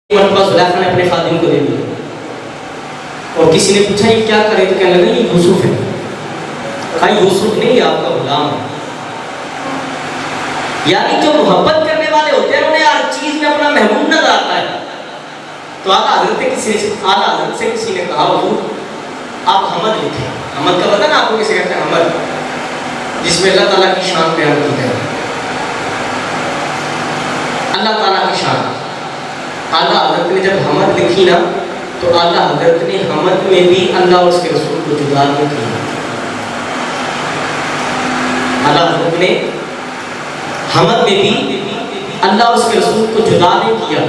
مرتبہ زلیخا نے اپنے خادم کو دے دیا اور کسی نے پوچھا یہ کیا کرے تو کہنے لگا یہ یوسف ہے. کہا یوسف نہیں یہ آپ کا غلام ہے. یعنی جو محبت کرنے والے ہوتے ہیں انہیں ہر چیز میں اپنا محبوب نظر آتا ہے. تو اعلیٰ حضرت سے کسی نے کہا حضور آپ حمد لکھیں. حمد کا پتہ نا آپ کو کسے کہتے ہیں؟ حمد جس میں اللہ تعالیٰ کی شان بیان کی ہے. اللہ تعالیٰ کی شان. اعلیٰ حضرت نے جب حمد لکھی نا تو اعلیٰ حضرت نے حمد میں بھی اللہ اور اس کے رسول کو جدا نہیں کیا. اعلیٰ حضرت نے حمد میں بھی اللہ اور اس کے رسول کو جدا نہیں کیا.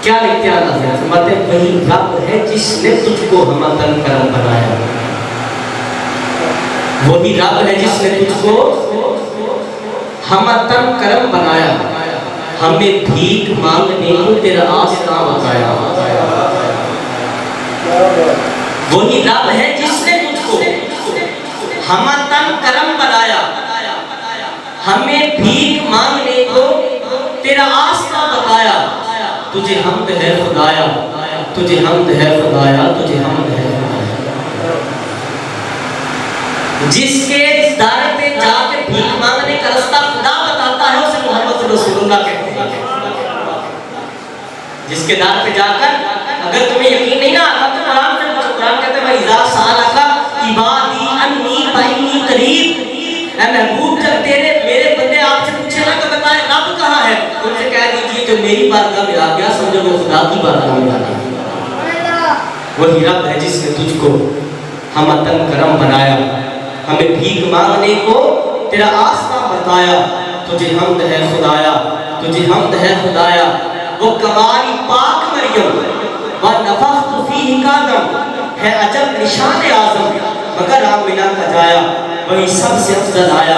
کیا لکھتے ہیں اعلیٰ حضرت؟ فرماتے ہیں وہی رب ہے جس نے تجھ کو حمدن کرم بنایا. وہی رب ہے جس نے تجھ کو حمدن کرم بنایا. ہمیں بھیک مانگنے کو تیرا آستا بتایا. وہی رب ہے جس نے تجھ کو حمدن کرم بنایا. ہمیں بھیک مانگنے کو تیرا آستا بتایا. تجھے حمد ہے خدایا, تجھے حمد ہے خدایا, تجھے حمد ہے خدایا. جس کے در پہ جا کے بھیک مانگنے کا راستہ خدا بتاتا ہے اسے محمد رسول اللہ کہتے ہیں. جس کے در پہ جا کر اگر تمہیں یقین نہیں نہ آتا تو قرآن سے پوچھو. قرآن کہتے ہیں وَإِذَا سَأَلَكَ عِبَادِي عَنِّي فَإِنِّي قَرِيبٌ. اے محبوب جب میرے بندے آپ سے پوچھے نا کہ بتائیں رب کہاں ہے تو ان سے کہہ دیجئے جو میری بارگاہ میں آ گیا سمجھو وہ خدا کی بارگاہ میں آ گیا. وہی رب ہے جس نے تجھ کو حمدن کرم بنایا. ہمیں بھیک مانگنے کو تیرا آستا بتایا. تجھے حمد ہے خدایا, تجھے حمد ہے خدایا. وہ کمال پاک مریم وَنَفَخْتُ فِيهِ قَدَمْ ہے عجب نشان اعظم مگر آمنہ کا جایا. وہی سب سے افضل آیا,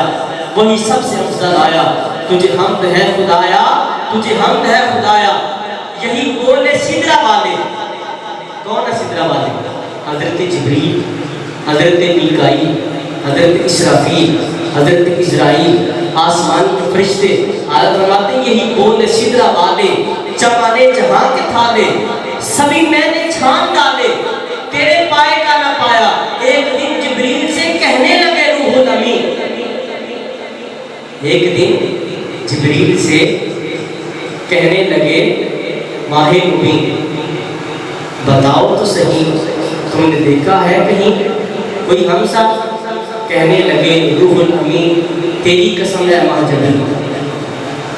وہی سب سے افضل آیا. تجھے حمد ہے خدایا, تجھے حمد ہے خدایا. یہی بولے سدرہ والے. کون ہے سدرہ والے؟ حضرت جبریل, حضرت میکائیل, حضرت اسرافیل, حضرت اسرائیل, آسمان کے فرشتے. حضرت فرماتے ہیں یہی بولے سدرہ والے چمانے جہاں کے تھالے سبھی میں نے چھان ڈالے تیرے پائے کا نہ پایا. ایک دن جبریل سے کہنے لگے روح الامین. ایک دن جبریل سے کہنے لگے ماہ مبین بتاؤ تو صحیح تم نے دیکھا ہے کہیں کوئی ہم سب؟ کہنے لگے روح الامین تیری قسم ہے ماہ جبریل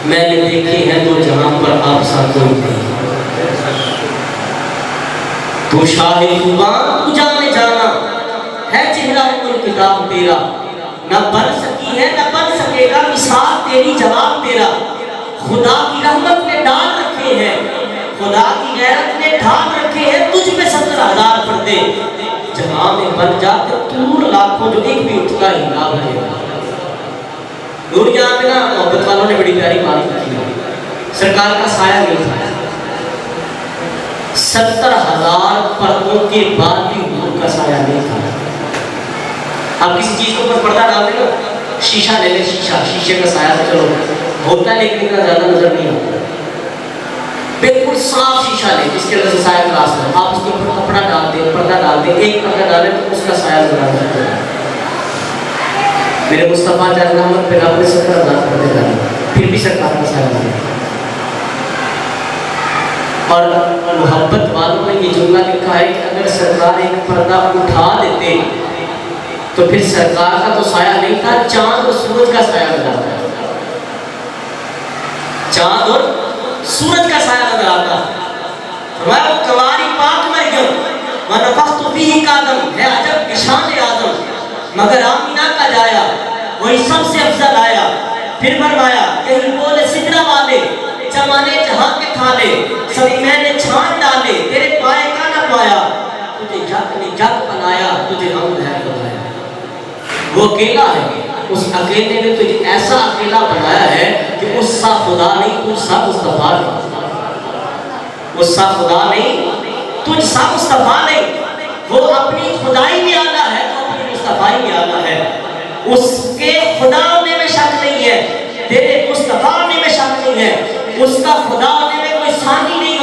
میں نے دیکھے ہیں تو جہاں پر آپ ساتھ ہوتے ہیں. تو شاہ خوبان تو جانے جانا ہے چہرہ کل کتاب تیرا. نہ بن سکی ہے نہ بن سکے گا مثال تیری جواب تیرا. خدا کی رحمت نے ڈال رکھے ہیں, خدا کی غیرت نے ڈھال رکھے ہیں تجھ پہ 70,000 پردے. جہاں میں بن جاتے طور لاکھوں جو ایک بھی اٹھتا ہی نہ بنے گا. نور جہاں پہ نا محبت والوں نے بڑی پیاری بات کی. سرکار کا سایہ نہیں تھا. 70,000 پردوں کے بعد بھی نور کا سایہ نہیں تھا. آپ کسی چیز کے اوپر پردہ ڈالتے نا, شیشہ لے لیں, شیشے کا سایہ تو چلو ہوتا ہے لیکن اتنا زیادہ نظر نہیں آتا. بالکل صاف شیشہ لیں جس کے وجہ سے سایہ کلاس ہے. آپ اس کے اوپر کپڑا ڈال دیں, پردہ ڈال دیں, ایک پردہ ڈالیں تو اس کا سایہ نظر آتا ہے. میرے مصطفیٰ جان رحمت پہ آپ نے 70,000 پردے ڈالے پھر بھی سرکار کا سایہ نہیں. اور محبت والوں نے یہ جملہ لکھا ہے کہ اگر سرکار ایک پردہ اٹھا دیتے تو پھر سرکار کا تو سایہ نہیں تھا, چاند اور سورج کا سایہ نظر آتا ہے. چاند اور سورج کا سایہ نظر آتا ہے. فرمایا وہ کماری پاک مریم وَنَفَخْتُ فِيهِ قَدَمْ ہے عجب نشان اعظم مگر آمینہ کا جایا. وہی سب سے افضل آیا. پھر فرمایا یہی بولے سدرہ والے چمانے جہاں کے تھالے سبھی میں نے چھان ڈالے تیرے پائے کا نہ پایا. تجھے جگ نے جگ بنایا, تجھے حمد ہے خدایا. وہ اکیلا ہے, اس اکیلے نے تجھے ایسا اکیلا بنایا ہے کہ اس سا خدا نہیں تجھ سا مصطفیٰ نہیں. اس سا خدا نہیں تجھ سا مصطفیٰ نہیں. وہ اپنی خدائی میں آنا ہے تو اپنی مصطفیٰ میں آنا ہے. اس کے خدا ہونے میں شک نہیں ہے, تیرے مصطفیٰ ہونے میں شک نہیں ہے. اس کا خدا ہونے میں کوئی ثانی نہیں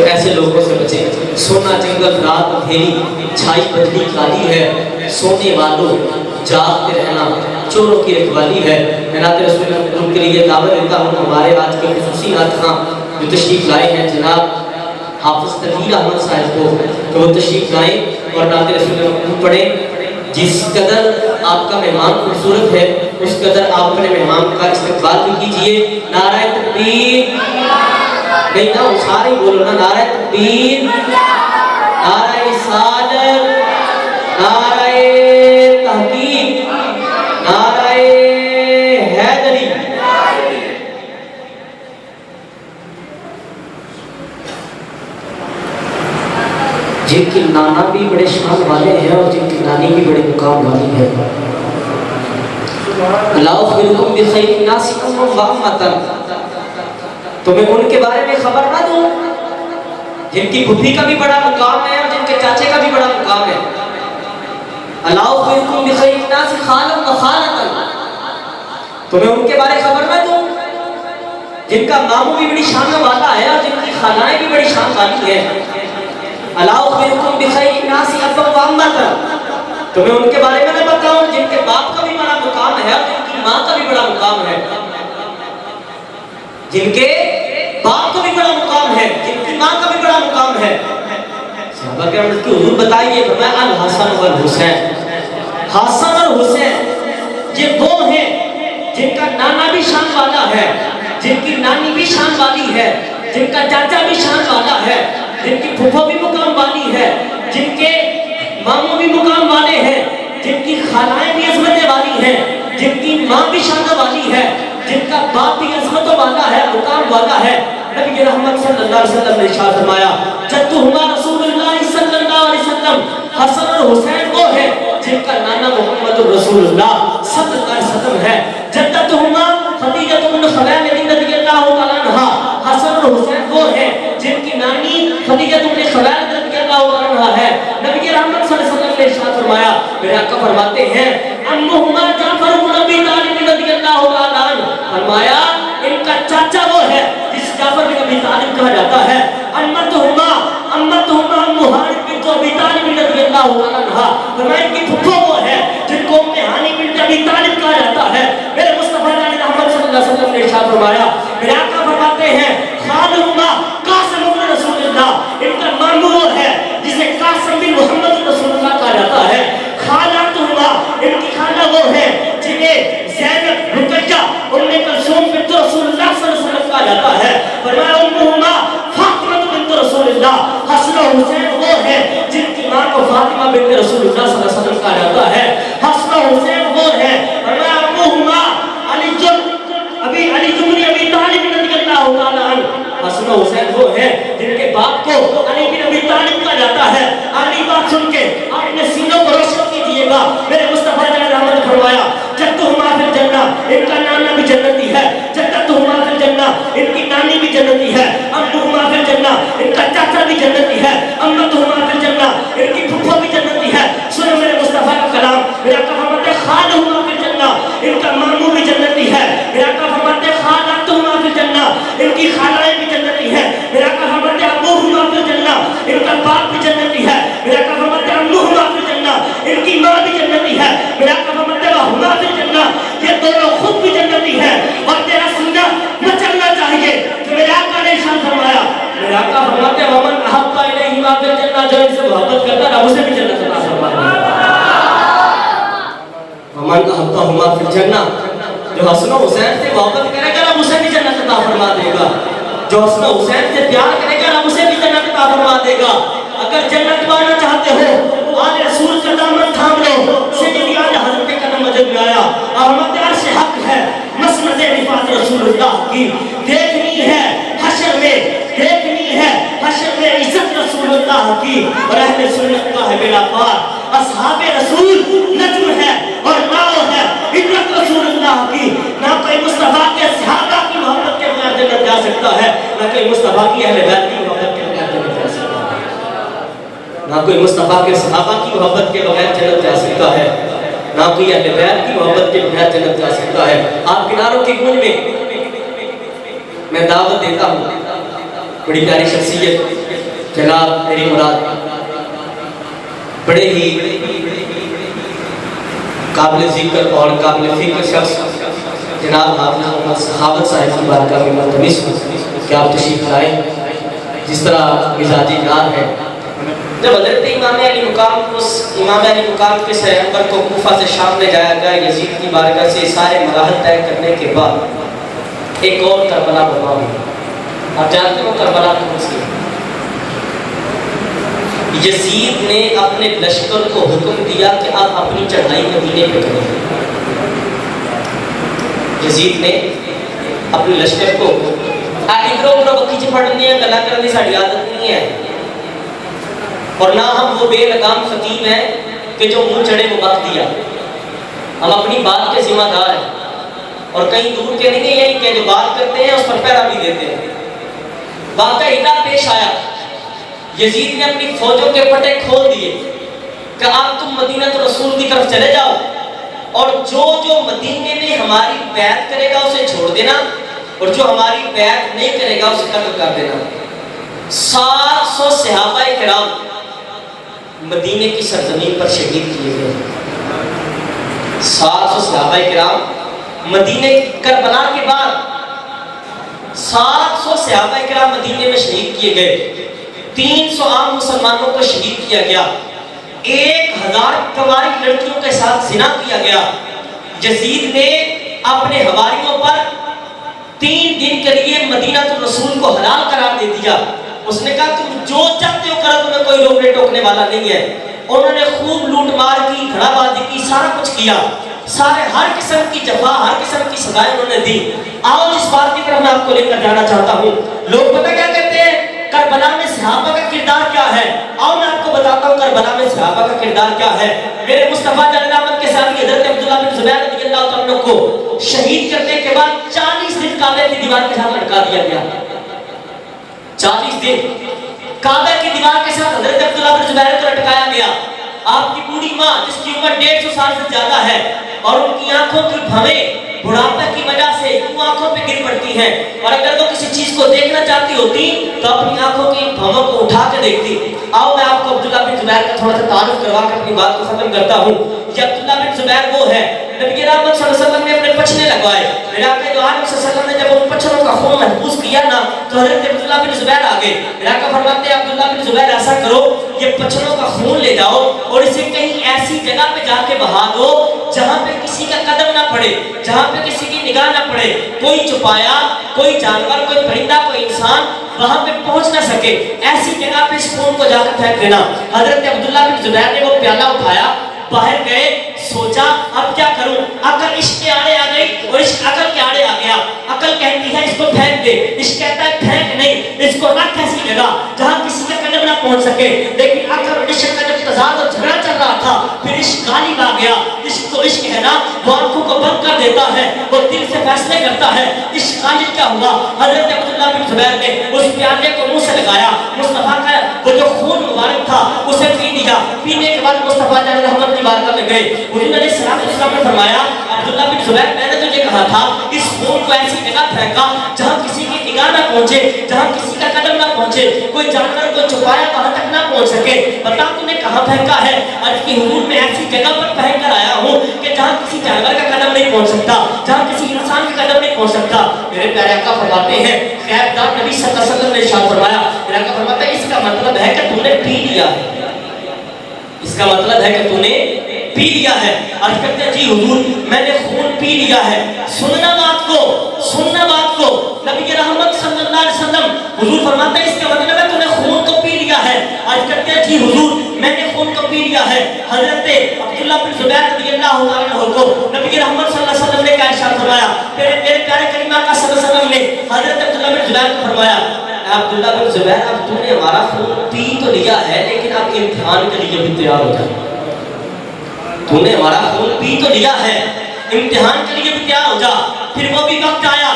تو ایسے لوگوں سے بچیں. سونا جنگل رات اندھیری چھائی بدلی کالی ہے, سونے والوں جاگتے رہنا چوروں کی رکھوالی ہے. میں نعت رسول اللہ کے لیے دعوت دیتا ہوں ہمارے آج کے خصوصی نعت خواں جو تشریف لائے ہیں جناب حافظ تقیر احمد صاحب کو, کہ وہ تشریف لائیں اور نعت رسول اللہ پڑھیں. جس قدر آپ کا مہمان خوبصورت ہے اس قدر آپ اپنے مہمان کا استقبال بھی کیجئے. نعرہ تکبیر, نہیں نا سارے بولو نا, نعرہ تکبیر, نعرہ رسالت, نعرہ تحقیق, نعرہ حیدری. جن کی نانا بھی بڑے شان والے ہیں اور جن کی نانی بھی بڑے مقام والی ہے. اللہ اخبرکم بخیر الناس امم و امۃ, تمہیں ان کے بارے میں خبر نہ دوں جن کی پھوپھی کا بھی بڑا مقام ہے اور جن کے چاچے کا بھی بڑا مقام ہے. اللہ اخبرکم بخیر الناس خالا و خالۃ, تمہیں ان کے بارے خبر نہ دوں جن کا ماموں بھی بڑی شان والا ہے اور جن کی خالائیں بھی بڑی شان والی ہیں. اللہ اخبرکم بخیر الناس ابا و امۃ, تمہیں ان کے بارے میں نہ بتاؤں جن کے باپ کا بھی بڑا مقام ہے اور جن کی ماں کا بھی بڑا مقام ہے. جن کے باپ کا بھی بڑا مقام ہے, جن کی ماں کا بھی بڑا مقام ہے. صحابہ کرام نے حضور بتائیے, فرمایا الحسن والحسین, حسن اور حسین یہ وہ ہیں جن کا نانا بھی شان والا ہے, جن کی نانی بھی شان والی ہے, جن کا چاچا بھی شان والا ہے, جن کی پھوپھو بھی مقام والی ہے, جن کے ماموں بھی مقام والے ہیں, جن کی خالائیں بھی عظمت والی ہیں, جن کی ماں بھی شان والی ہے, جن کا باپ بھی عظمت والا ہے, مقام والا ہے. نبی رحمت صلی اللہ علیہ وسلم نے ارشاد فرمایا جدہما رسول اللہ صلی اللہ علیہ وسلم, حسن اور حسین وہ ہے جن کا نانا محمد رسول اللہ صلی اللہ علیہ وسلم ہے. جدتہما خدیجہ بنت خویلد رضی اللہ تعالی عنہا, حسن اور حسین وہ ہے جن کی نانی خدیجہ بنت خویلد رضی اللہ تعالی عنہا ہے. نبی رحمت صلی اللہ علیہ وسلم نے ارشاد فرمایا, میرے آقا فرماتے ہیں امہما جعفر بن ابی طالب رضی اللہ تعالی عنہ, فرمایا ان کا چاچا وہ ہے جس جعفر بن ابی طالب کہا جاتا ہے. امتہما ام ہانی بنت ابی طالب رضی اللہ تعالی عنہا, فرمایا ان کی پھوپھو وہ ہے جن کو ام ہانی بنت ابی طالب کہا جاتا ہے. میرے مصطفیٰ علیہ رحمت صلی اللہ علیہ وسلم نے ارشاد فرمایا, میرے آقا فرماتے ہیں خالہما قاسم بن رسول اللہ, ان کا ماموں وہ ہے جسے قاسم بن محمد رسول اللہ کہا جاتا ہے. خالاتہما, ان کی خالہ وہ ہے جنہیں زینب, رقیہ, ام کلثوم بنت رسول اللہ صلی اللہ علیہ وسلم کہا جاتا ہے. فرمایا امہما فاطمہ بنت رسول اللہ, حسن و حسین وہ ہے جن کی ماں کو فاطمہ بنت رسول اللہ صلی اللہ علیہ وسلم کہا جاتا ہے. حسن و حسین وہ ہے, فرمایا امہما علی بن ابی طالب رضی اللہ تعالی عنہ, حسن و حسین وہ ہے جن کے باپ کو علی بن ابی طالب کہا جاتا ہے. علی بات سن کے اپنے سینوں کو روشن کیجئے گا. میرے مصطفیٰ علیہ رحمت نے فرمایا جدہما فی الجنہ, ان کا نانا بھی جنتی ہے. جدتہما فی الجنہ, ان کی نانی بھی جنتی ہے. امہما فی الجنہ, ان کا چاچا بھی جنتی ہے. امتہما فی الجنہ, ان کی پھوپھو بھی جنتی ہے. سنو میرے مصطفیٰ کا کلام, میرے آقا فرماتے خالہما فی الجنہ, ان کا ماموں بھی جنتی ہے. میرے آقا فرماتے خالاتہما فی الجنہ, ان کی خالائیں بھی جنتی ہے. میرے آقا فرماتے ابوہما فی الجنہ, ان کا باپ بھی جنتی ہے. میرے آقا فرماتے امہما فی الجنہ, ان کی ماں بھی جنتی ہے. میرے آقا فرماتے وہما فی الجنہ, یہ دونوں خود بھی جنتی ہے. اور تیرا سننا نہ چلنا چاہیے کہ میرے آقا نے ارشاد فرمایا, میرے آقا فرماتے ومن احب الیہما فی الجنہ, جو ان سے محبت کرتا ہے اسے بھی جنت عطا فرمائے. ومن احبہما فی الجنہ, جو حسن و حسین سے محبت کرے گا رب اسے بھی جنت عطا فرما دے گا. جو حسن و حسین سے پیار کرے گا رب اسے بھی جنت عطا فرما دے گا. اگر جنت پانا چاہتے ہو آل رسول کا دامن تھام لو. سیدی آل حضرت کا قدم مجد میں آیا, احمد عرش حق ہے مسند رفعت رسول اللہ کی. دیکھنی ہے حشر میں, دیکھنی ہے حشر میں عزت رسول اللہ کی. اور اہل سنت کا ہے بیڑا پار, اصحاب رسول نجم ہے اور ناؤ ہے عزت رسول اللہ کی. نہ کوئی مصطفیٰ کے صحابہ کی محبت کے بغیر جنت جا سکتا ہے, نہ کوئی مصطفیٰ کی اہل بیت کی محبت کے بغیر جنت جا سکتا ہے. نہ کوئی مصطفیٰ کے صحابہ کی محبت کے بغیر جنت جا سکتا ہے, نہ کوئی اہل بیت کی محبت کے بغیر جنت جا سکتا ہے. آپ کناروں کی گونج میں میں دعوت دیتا ہوں بڑی پیاری شخصیت جناب میری مراد بڑے ہی قابل ذکر اور قابل فکر شخص جناب حافظ صحابت صاحب کی بارگاہ میں ملتمس ہوں کہ آپ تشریف لائیں. جس طرح مزاجی نار ہے، جب حضرت امام علی مقام کے سیغمبر کو کوفہ سے شام لے جایا گیا یزید کی بارگاہ سے سارے مراحل طے کرنے کے بعد ایک اور کربلا برپا ہوئی. آپ جانتے ہو کربلا کون سی؟ یزید نے اپنے لشکر کو حکم دیا کہ آپ اپنی چڑھائی مدینے پہ کریں. یزید نے اپنے لشکر کو ادھر بکیچ پڑھنی ہے، گلا کرنے ساری عادت نہیں ہے، اور نہ ہم وہ بے لگام خطیب ہیں کہ جو منہ چڑھے وہ بک دیا. ہم اپنی بات کے ذمہ دار ہیں اور کہیں دور کے نہیں ہیں کہ جو بات کرتے ہیں اس پر پیرا بھی دیتے ہیں. باقاعدہ پیش آیا، یزید نے اپنی فوجوں کے پٹے کھول دیے کہ اب تم مدینہ تو رسول کی طرف چلے جاؤ، اور جو مدینے میں ہماری بیعت کرے گا اسے چھوڑ دینا، اور جو ہماری بیعت نہیں کرے گا اسے قتل کر دینا. 700 صحابہ کرام مدینے کی سرزمین پر شہید کیے گئے. 700 صحابہ کرام مدینے کربلا کے بعد 700 صحابہ کرام مدینے میں شہید کیے گئے. 300 عام مسلمانوں کو شہید کیا گیا. 1000 کنواری لڑکیوں کے ساتھ زنا کیا گیا. یزید نے اپنے حواریوں پر 3 دن کے لیے مدینہ الرسول کو حلال قرار دے دیا. اس نے کہا تم جو چاہتے ہو کرو، تمہیں کوئی روکنے ٹوکنے والا نہیں ہے. انہوں نے خوب لوٹ مار کی، گھڑا بازی کی، سارا کچھ کیا. سارے ہر قسم کی جفا، ہر قسم کی سزائیں انہوں نے دی. آؤ جس بات کی طرف میں آپ کو لے کر جانا چاہتا ہوں. لوگ پتہ کیا کہتے ہیں کربلا میں صحابہ کا کردار کیا ہے؟ آؤ میں آپ کو بتاتا ہوں کربلا میں صحابہ کا کردار کیا ہے. میرے مصطفیٰ جان احمد کے ساتھ حضرت عبداللہ بن زبیر رضی اللہ عنہ کو شہید کرنے کے بعد 40 دن کعبے کی دیوار کے ساتھ لٹکا دیا گیا. 40 دن کعبے کی دیوار کے ساتھ حضرت عبداللہ بن زبیر کو لٹکایا گیا. آپ کی بوڑھی ماں جس کی عمر 150 سال سے زیادہ ہے اور ان کی آنکھوں کی بھویں بڑھاپے کی وجہ سے وہ آنکھوں پہ گر پڑتی ہیں، اور اگر وہ کسی چیز کو دیکھنا چاہتی ہوتی تو اپنی آنکھوں کی بھووں کو اٹھا کے دیکھتی. آؤ میں آپ کو عبداللہ بن زبیر کا تھوڑا سا تعارف کروا کے اپنی بات کو ختم کرتا ہوں. یہ عبداللہ بن زبیر وہ ہے نبی رحمت صلی اللہ علیہ وسلم نے اپنے پچھنے لگوائے. میرے آقا دو عالم صلی اللہ علیہ وسلم نے جب ان پچھنوں کا خون محفوظ کیا نا تو حضرت عبداللہ بن زبیر آگے. میرے آقا فرماتے ہیں عبداللہ بن زبیر ایسا کرو یہ پچھنوں کا خون لے جاؤ اور اسے کہیں ایسی جگہ پہ جا کے بہا دو جہاں پہ کسی کا قدم نہ پڑے، جہاں پہ کسی کی نگاہ نہ پڑے. کوئی چھپایا، کوئی جانور، کوئی پرندہ، کوئی انسان وہاں پہ پہنچ نہ سکے. ایسی جگہ پہ اس خون کو جا کر پھینک دینا. حضرت عبداللہ بن زبیر نے وہ پیالہ اٹھایا، باہر گئے، سوچا اب کیا کروں. عقل عشق کے آڑے آ گئی اور عشق عقل کے آڑے آ گیا. عقل کہتی ہے اس کو پھینک دے، عشق کہتا ہے پھینک نہیں، اس کو رکھ ایسی جگہ جہاں کسی کا قدم نہ پہنچ سکے. لیکن عقل اور عشق کا جب تضاد اور جھگڑا چل رہا تھا پھر عشق غالب آ گیا. عشق تو عشق ہے نا، وہ آنکھوں کو بند کر دیتا ہے، وہ دل سے فیصلے کرتا ہے. عشق غالب کیا ہوا؟ حضرت عبداللہ بن زبیر نے اس پیالے کو منہ سے لگایا، مصطفیٰ کا وہ جو خون مبارک تھا اسے پی لیا. پینے کے بعد مصطفیٰ جان رحمت کی بارگاہ میں گئے. حضور علیہ السلام نے فرمایا عبداللہ بن زبیر میں نے تجھے کہا تھا اس خون کو ایسی جگہ پھینکا جہاں کسی کی نگاہ نہ پہنچے، جہاں کسی کا قدم نہ پہنچے، کوئی جانور کو چھپایا وہاں تک نہ پہنچ سکے. بتا تو نے کہاں پھینکا ہے؟ عرض کی حضور میں ایسی جگہ پر پھینک کر آیا ہوں کہ جہاں کسی جانور کا قدم نہیں پہنچ سکتا، جہاں کسی انسان کا قدم نہیں پہنچ سکتا. میرے پیارے آقا فرماتے ہیں غیبدار نبی صلی اللہ علیہ وسلم نے ارشاد فرمایا، میرے آقا فرماتا ہے اس کا مطلب ہے کہ تم نے پی لیا ہے، اس کا مطلب ہے کہ تم نے پی لیا ہے. عرض کرتے ہیں جی حضور میں نے خون پی لیا ہے. سننا بات کو، سننا بات کو. نبی رحمت صلی اللہ علیہ وسلم حضور فرماتے ہیں اس کا مطلب ہے تو نے خون کو پی لیا ہے. عرض کرتے ہیں جی حضور میں نے خون کو پی لیا ہے. حضرت عبداللہ بن زبیر رضی اللہ عنہ کو نبی رحمت صلی اللہ علیہ وسلم نے کیا ارشاد فرمایا؟ میرے پیارے کریم آقا صلی اللہ علیہ وسلم نے حضرت عبداللہ بن زبیر کو فرمایا عبداللہ بن زبیر اب تو نے ہمارا خون پی تو لیا ہے لیکن اب امتحان کے لیے بھی تیار ہو جائے. تو نے ہمارا خون پی تو لیا ہے، امتحان کے لیے بھی تیار ہو جا. پھر وہ بھی وقت آیا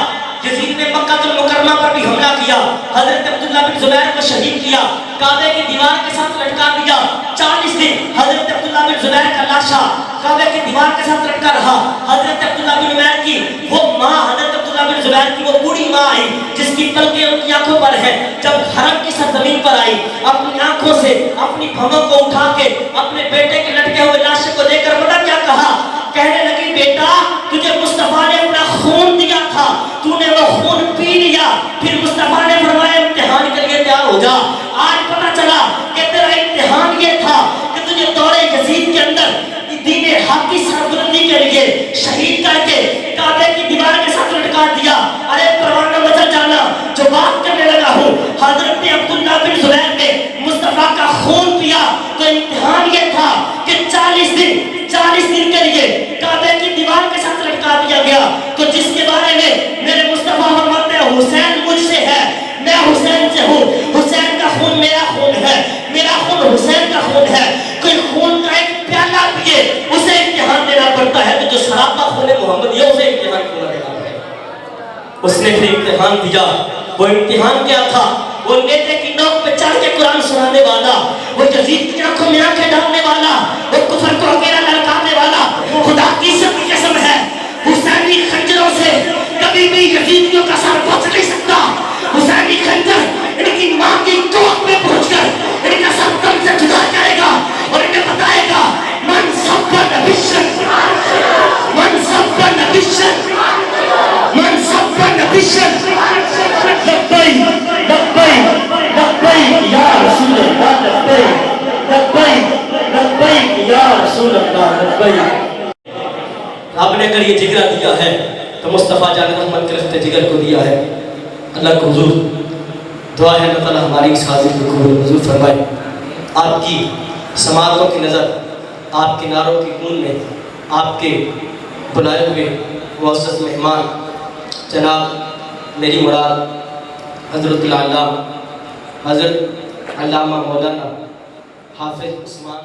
یزید نے مکہ المکرمہ پر بھی حملہ کیا، حضرت عبداللہ بن زبیر کو شہید کیا، کعبے کی دیوار کے ساتھ لٹکا دیا، 40 دن حضرت عبداللہ بن زبیر کا لاشا کعبے کی دیوار کے ساتھ لٹکا رہا۔ حضرت عبداللہ بن عمیر کی وہ ماں، حضرت عبداللہ بن زبیر کی وہ بوڑھی ماں آئی جس کی پلکیں ان کی آنکھوں پر ہیں، جب حرم کی سرزمین پر آئی، اپنی آنکھوں سے اپنی بھووں کو اٹھا کے اپنے بیٹے کے لٹکے ہوئے لاشے کو دیکھ کر پتہ کیا کہا؟ کہنے لگی بیٹا تجھے مصطفیٰ نے اپنا خون دیا تھا، تو نے وہ خون پی لیا، پھر مصطفیٰ نے فرمایا امتحان کے لیے تیار ہو جا۔ آج پتہ چلا کہ تیرا امتحان یہ تھا کہ تجھے دور یزید کے اندر دین حق کی سربلندی کے لیے شہید کر کے کعبے کی دیوار کے ساتھ لٹکا دیا۔ ارے پروانہ مچل جانا، جو بات کرنے لگا ہوں، حضرت عبداللہ بن زبیر نے مصطفیٰ کا خون پیا تو امتحان یہ تھا کہ 40 دن کے لیے کعبے کی دیوار کے ساتھ لٹکا دیا گیا۔ تو جس کے بارے میں میرے مصطفیٰ فرماتے ہیں حسین مجھ سے ہے، میں حسین سے ہوں، حسین کا خون میرا خون ہے، میرا خون حسین کا خون ہے۔ کوئی خون کا ایک پیالہ پیے اسے امتحان دینا پڑتا ہے، تو جو سراپا خون محمد یہ اسے امتحان کیوں نہ دینا پڑے؟ اس نے پھر امتحان دیا۔ وہ امتحان کیا تھا؟ وہ نیزے کی نوک پہ چڑھ کے قرآن سنانے والا، وہ یزید کی آنکھوں میں آنکھیں ڈالنے والا، وہ کفر کو اکیلا لڑکانے والا، خدا کی سب کی قسم ہے حسینی خنجروں سے کبھی بھی یزیدیوں کا سر بچ نہیں سکتا۔ حسینی خنجر ان کی ماں کی کوکھ میں پہنچ کر ان کا سر دم سے جدا کرے گا اور انہیں بتائے گا من سب نبیشن، من سب نبیشن، من سب نبیشن، لبیک لبیک لبیک یا رسول اللہ، لبیک لبیک لبیک یا رسول اللہ، لبیک۔ رب نے اگر یہ جگرہ دیا ہے تو مصطفیٰ جان رحمت کے رفتے جگر کو دیا ہے۔ اللہ کو حضور دعا ہے اللہ تعالیٰ ہماری اس حاضر کو قبول منظور فرمائے۔ آپ کی سماعتوں کی نظر، آپ کے نعروں کی گونج میں آپ کے بلائے ہوئے معزز مہمان جناب میری مراد حضرت العلامہ حضرت علامہ مولانا حافظ عثمان